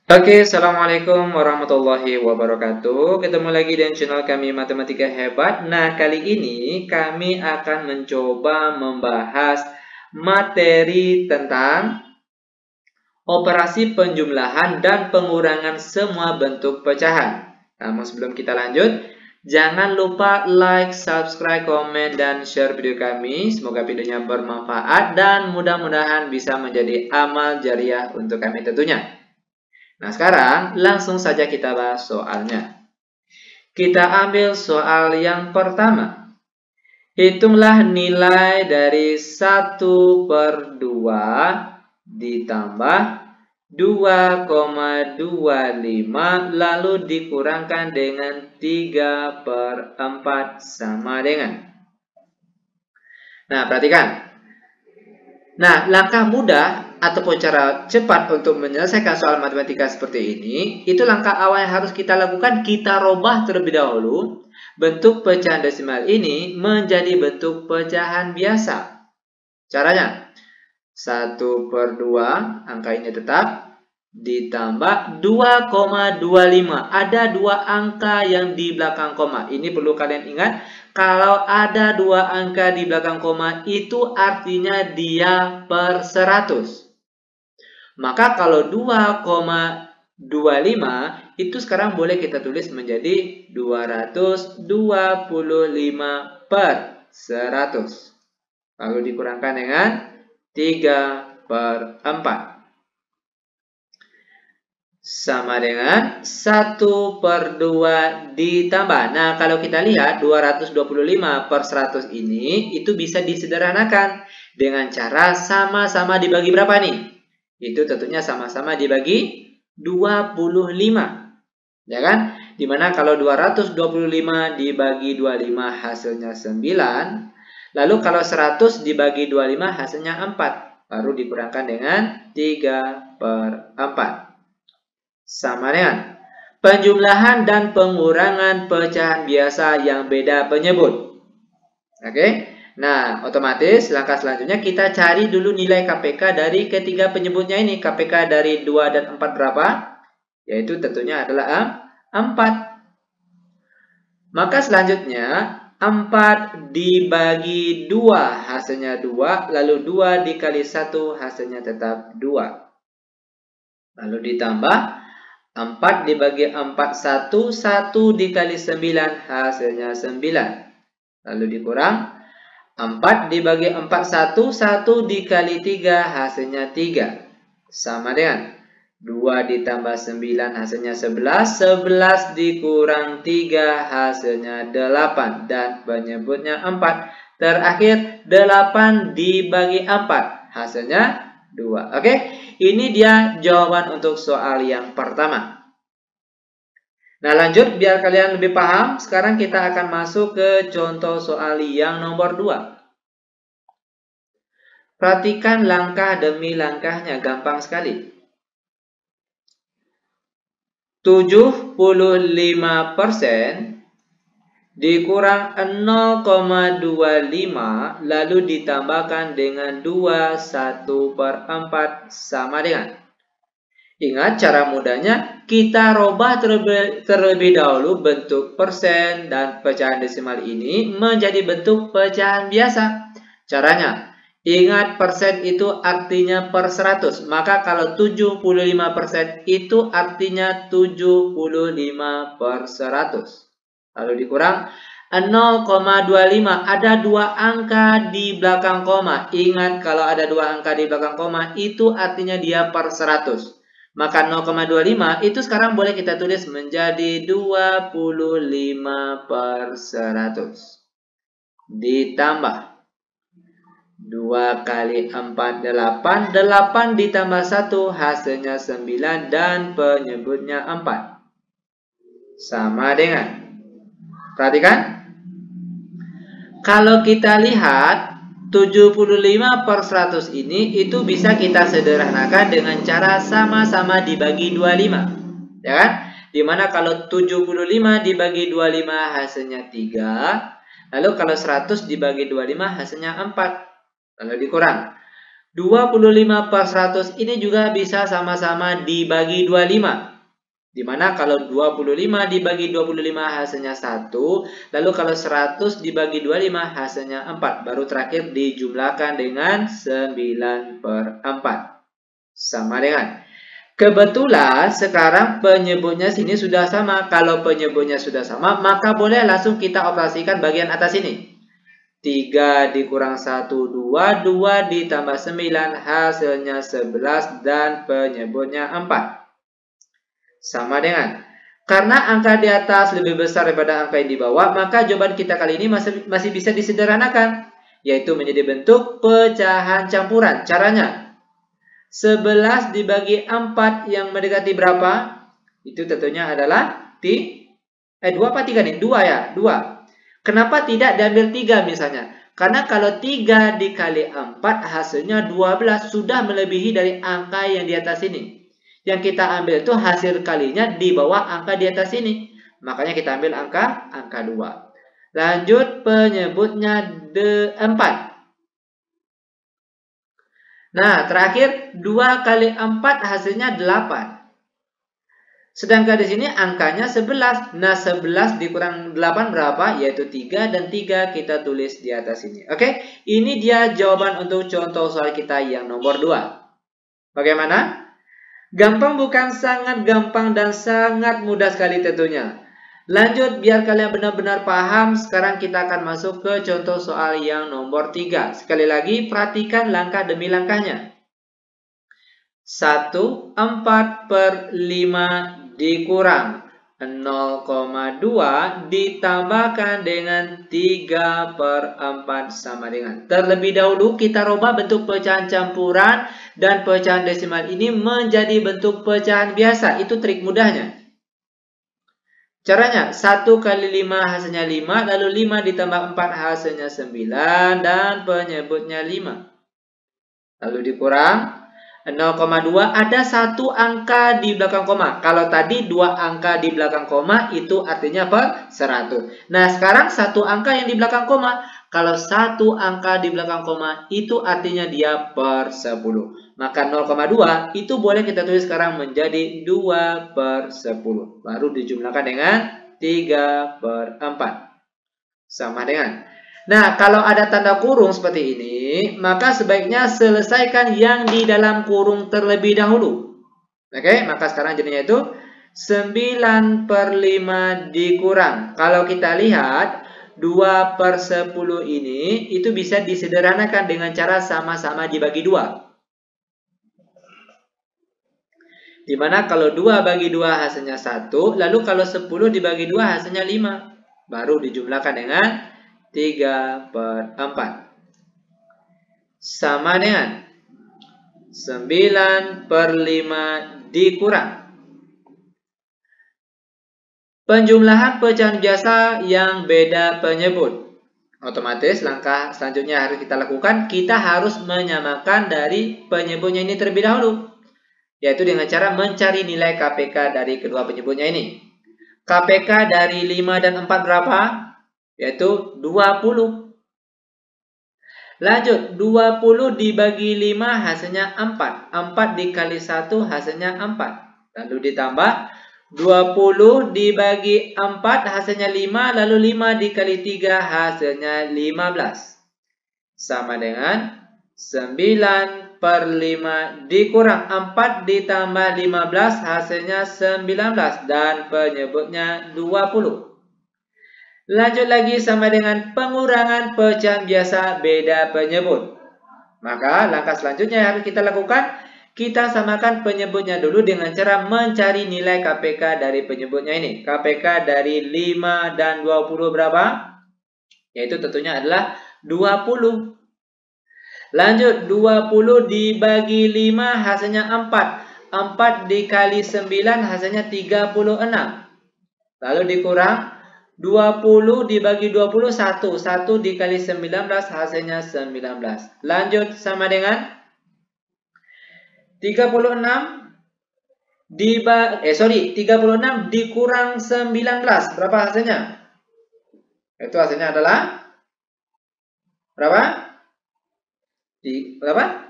Oke, Assalamualaikum warahmatullahi wabarakatuh. Ketemu lagi dengan channel kami Matematika Hebat. Nah, kali ini kami akan mencoba membahas materi tentang operasi penjumlahan dan pengurangan semua bentuk pecahan. Namun sebelum kita lanjut, jangan lupa like, subscribe, komen, dan share video kami. Semoga videonya bermanfaat dan mudah-mudahan bisa menjadi amal jariah untuk kami tentunya. Nah, sekarang langsung saja kita bahas soalnya. Kita ambil soal yang pertama. Hitunglah nilai dari 1/2 ditambah 2,25 lalu dikurangkan dengan 3/4 sama dengan. Nah, perhatikan. Nah, langkah mudah ataupun cara cepat untuk menyelesaikan soal matematika seperti ini, itu langkah awal yang harus kita lakukan, kita robah terlebih dahulu bentuk pecahan desimal ini menjadi bentuk pecahan biasa. Caranya, 1/2, angka ini tetap, ditambah 2,25. Ada dua angka yang di belakang koma. Ini perlu kalian ingat. Kalau ada dua angka di belakang koma, itu artinya dia per 100. Maka kalau 2,25, itu sekarang boleh kita tulis menjadi 225 per 100. Lalu dikurangkan dengan 3/4. Sama dengan 1/2 ditambah. Nah, kalau kita lihat 225 per 100 ini, itu bisa disederhanakan dengan cara sama-sama dibagi berapa nih? Itu tentunya sama-sama dibagi 25. Ya kan? Dimana kalau 225 dibagi 25 hasilnya 9. Lalu kalau 100 dibagi 25 hasilnya 4. Baru dikurangkan dengan 3/4. Sama dengan penjumlahan dan pengurangan pecahan biasa yang beda penyebut. Oke. Nah, otomatis langkah selanjutnya kita cari dulu nilai KPK dari ketiga penyebutnya ini. KPK dari 2 dan 4 berapa? Yaitu tentunya adalah 4. Maka selanjutnya 4 dibagi 2 hasilnya 2. Lalu 2 dikali 1 hasilnya tetap 2. Lalu ditambah 4 dibagi 4, 1. 1 dikali 9 hasilnya 9. Lalu dikurang 4 dibagi 4, 1. 1 dikali 3 hasilnya 3. Sama dengan 2 ditambah 9 hasilnya 11. 11 dikurang 3 hasilnya 8. Dan penyebutnya 4. Terakhir 8 dibagi 4 hasilnya 2. Oke, ini dia jawaban untuk soal yang pertama. Nah, lanjut biar kalian lebih paham. Sekarang kita akan masuk ke contoh soal yang nomor 2. Perhatikan langkah demi langkahnya, gampang sekali. 75% dikurang 0,25 lalu ditambahkan dengan 1/4 sama dengan. Ingat cara mudahnya, kita robah terlebih dahulu bentuk persen dan pecahan desimal ini menjadi bentuk pecahan biasa. Caranya, ingat persen itu artinya per 100. Maka kalau 75% itu artinya 75 per 100. Lalu dikurang 0,25. Ada dua angka di belakang koma. Ingat kalau ada dua angka di belakang koma itu artinya dia per 100. Maka 0,25 itu sekarang boleh kita tulis menjadi 25 per 100. Ditambah 2 kali 4, 8. 8 ditambah 1 hasilnya 9 dan penyebutnya 4. Sama dengan. Perhatikan. Kalau kita lihat 75 per 100 ini itu bisa kita sederhanakan dengan cara sama-sama dibagi 25. Ya kan? Dimana kalau 75 dibagi 25 hasilnya 3. Lalu kalau 100 dibagi 25 hasilnya 4. Lalu dikurang. 25/100 ini juga bisa sama-sama dibagi 25. Dimana kalau 25 dibagi 25 hasilnya 1, lalu kalau 100 dibagi 25 hasilnya 4. Baru terakhir dijumlahkan dengan 9/4. Sama dengan. Kebetulan sekarang penyebutnya sini sudah sama. Kalau penyebutnya sudah sama, maka boleh langsung kita operasikan bagian atas ini. 3 dikurang 1, 2. 2 ditambah 9, hasilnya 11 dan penyebutnya 4. Sama dengan. Karena angka di atas lebih besar daripada angka yang di bawah, maka jawaban kita kali ini masih bisa disederhanakan. Yaitu menjadi bentuk pecahan campuran. Caranya. 11 dibagi 4 yang mendekati berapa? Itu tentunya adalah 2 apa 3 nih? 2 ya, 2. Kenapa tidak diambil 3 misalnya? Karena kalau 3 dikali 4 hasilnya 12 sudah melebihi dari angka yang di atas ini. Yang kita ambil itu hasil kalinya di bawah angka di atas ini. Makanya kita ambil angka 2. Lanjut penyebutnya 4. Nah, terakhir 2 kali 4 hasilnya 8. Sedangkan di sini angkanya 11. Nah, 11 dikurang 8 berapa? Yaitu 3 dan 3 kita tulis di atas ini. Oke, ini dia jawaban untuk contoh soal kita yang nomor 2. Bagaimana? Gampang bukan? Sangat gampang dan sangat mudah sekali tentunya. Lanjut, biar kalian benar-benar paham, sekarang kita akan masuk ke contoh soal yang nomor 3. Sekali lagi, perhatikan langkah demi langkahnya. 1, 4/5 dikurang 0,2 ditambahkan dengan 3/4 sama dengan. Terlebih dahulu kita rubah bentuk pecahan campuran dan pecahan desimal ini menjadi bentuk pecahan biasa. Itu trik mudahnya. Caranya, 1 kali 5 hasilnya 5, lalu 5 ditambah 4 hasilnya 9, dan penyebutnya 5. Lalu dikurang 0,2, ada satu angka di belakang koma. Kalau tadi 2 angka di belakang koma, itu artinya per 100. Nah, sekarang satu angka yang di belakang koma. Kalau satu angka di belakang koma, itu artinya dia per 10. Maka 0,2 itu boleh kita tulis sekarang menjadi 2/10. Baru dijumlahkan dengan 3/4. Sama dengan. Nah, kalau ada tanda kurung seperti ini, maka sebaiknya selesaikan yang di dalam kurung terlebih dahulu. Oke, maka sekarang jadinya itu 9/5 dikurang. Kalau kita lihat, 2/10 ini itu bisa disederhanakan dengan cara sama-sama dibagi 2. Dimana kalau 2 bagi 2 hasilnya 1, lalu kalau 10 dibagi 2 hasilnya 5. Baru dijumlahkan dengan 3/4. Sama dengan 9/5 dikurang. Penjumlahan pecahan biasa yang beda penyebut. Otomatis langkah selanjutnya harus kita lakukan, kita harus menyamakan dari penyebutnya ini terlebih dahulu. Yaitu dengan cara mencari nilai KPK dari kedua penyebutnya ini. KPK dari 5 dan 4 berapa? Yaitu 20. Lanjut, 20 dibagi 5 hasilnya 4. 4 dikali 1 hasilnya 4. Lalu ditambah 20 dibagi 4 hasilnya 5. Lalu 5 dikali 3 hasilnya 15. Sama dengan 9/5 dikurang 4 ditambah 15 hasilnya 19. Dan penyebutnya 20. Lanjut lagi sama dengan pengurangan pecahan biasa beda penyebut. Maka langkah selanjutnya yang harus kita lakukan, kita samakan penyebutnya dulu dengan cara mencari nilai KPK dari penyebutnya ini. KPK dari 5 dan 20 berapa? Yaitu tentunya adalah 20. Lanjut, 20 dibagi 5 hasilnya 4. 4 dikali 9 hasilnya 36. Lalu dikurang 20 dibagi 20, 1. 1 dikali 19 hasilnya 19. Lanjut sama dengan 36 dikurang 19. Berapa hasilnya? Itu hasilnya adalah berapa? Berapa?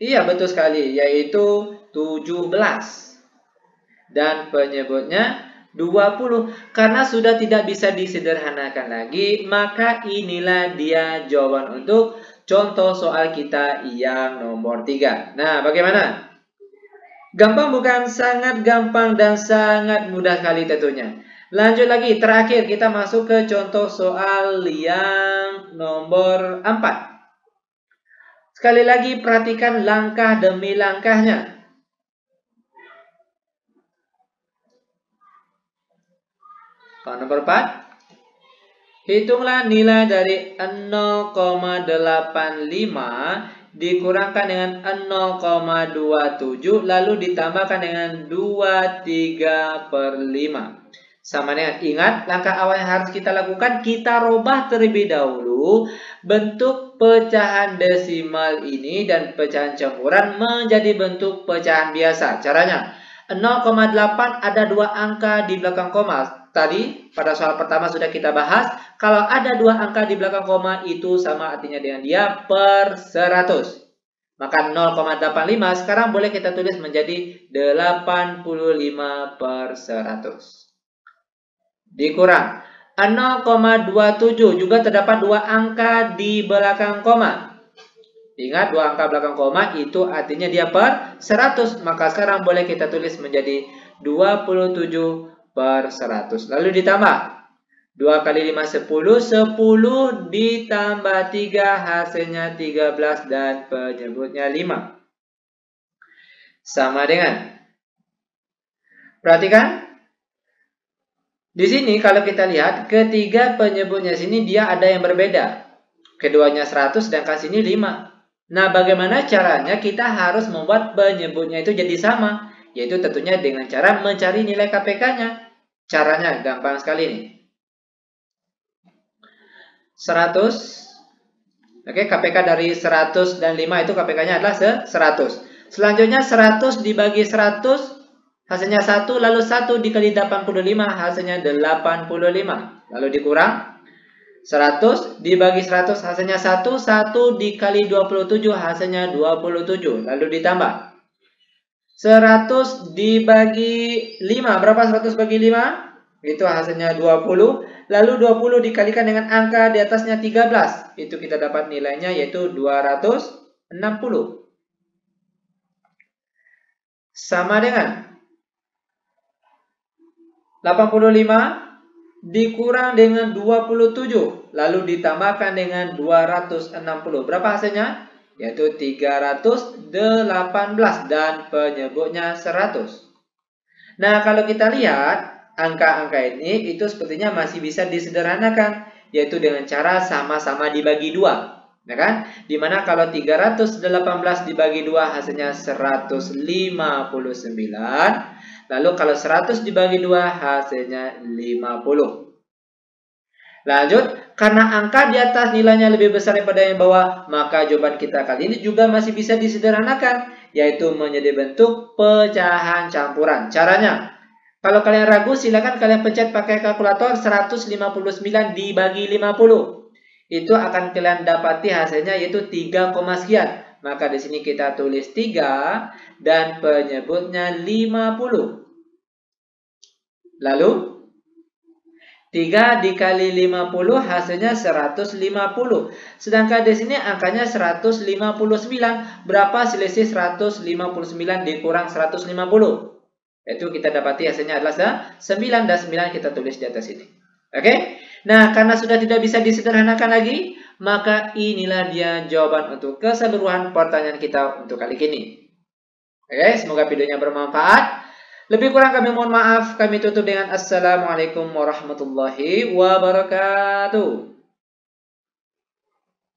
Iya, betul sekali, yaitu 17. Dan penyebutnya 20. Karena sudah tidak bisa disederhanakan lagi, maka inilah dia jawaban untuk contoh soal kita yang nomor 3. Nah, bagaimana? Gampang bukan? Sangat gampang dan sangat mudah sekali tentunya. Lanjut lagi, terakhir kita masuk ke contoh soal yang nomor 4. Sekali lagi perhatikan langkah demi langkahnya. Soal nomor 4. Hitunglah nilai dari 0,85 dikurangkan dengan 0,27 lalu ditambahkan dengan 23/5. Sama dengan, ingat langkah awal yang harus kita lakukan, kita rubah terlebih dahulu bentuk pecahan desimal ini dan pecahan campuran menjadi bentuk pecahan biasa. Caranya, 0,8 ada 2 angka di belakang koma. Tadi pada soal pertama sudah kita bahas, kalau ada 2 angka di belakang koma itu sama artinya dengan dia per 100. Maka 0,85 sekarang boleh kita tulis menjadi 85/100. Dikurang 0,27 juga terdapat 2 angka di belakang koma. Ingat 2 angka belakang koma itu artinya dia per 100. Maka sekarang boleh kita tulis menjadi 27/100. Lalu ditambah 2 kali 5 10, 10 ditambah 3 hasilnya 13 dan penyebutnya 5. Sama dengan, perhatikan di sini kalau kita lihat ketiga penyebutnya sini dia ada yang berbeda. Keduanya 100 sedangkan sini 5. Nah, bagaimana caranya? Kita harus membuat penyebutnya itu jadi sama, yaitu tentunya dengan cara mencari nilai KPK-nya. Caranya gampang sekali nih. 100. Oke, KPK dari 100 dan 5 itu KPK-nya adalah 100. Selanjutnya 100 dibagi 100 hasilnya 1, lalu 1 dikali 85 hasilnya 85. Lalu dikurang 100 dibagi 100 hasilnya 1, 1 dikali 27 hasilnya 27. Lalu ditambah 100 dibagi 5, berapa 100 bagi 5? Itu hasilnya 20. Lalu 20 dikalikan dengan angka di atasnya 13. Itu kita dapat nilainya yaitu 260. Sama dengan 85 dikurang dengan 27, lalu ditambahkan dengan 260. Berapa hasilnya? Yaitu 318 dan penyebutnya 100. Nah, kalau kita lihat angka-angka ini itu sepertinya masih bisa disederhanakan, yaitu dengan cara sama-sama dibagi 2. Ya kan? Dimana kalau 318 dibagi 2 hasilnya 159. Lalu kalau 100 dibagi 2 hasilnya 50. Lanjut, karena angka di atas nilainya lebih besar daripada yang bawah, maka jawaban kita kali ini juga masih bisa disederhanakan, yaitu menjadi bentuk pecahan campuran. Caranya, kalau kalian ragu silakan kalian pencet pakai kalkulator 159 dibagi 50. Itu akan kalian dapati hasilnya yaitu 3, sekian. Maka di sini kita tulis 3 dan penyebutnya 50. Lalu 3 dikali 50 hasilnya 150. Sedangkan di sini angkanya 159. Berapa selisih 159 dikurang 150? Itu kita dapati hasilnya adalah 9 dan 9 kita tulis di atas ini. Oke? Nah, karena sudah tidak bisa disederhanakan lagi, maka inilah dia jawaban untuk keseluruhan pertanyaan kita untuk kali ini. Oke, semoga videonya bermanfaat. Lebih kurang kami mohon maaf. Kami tutup dengan Assalamualaikum warahmatullahi wabarakatuh.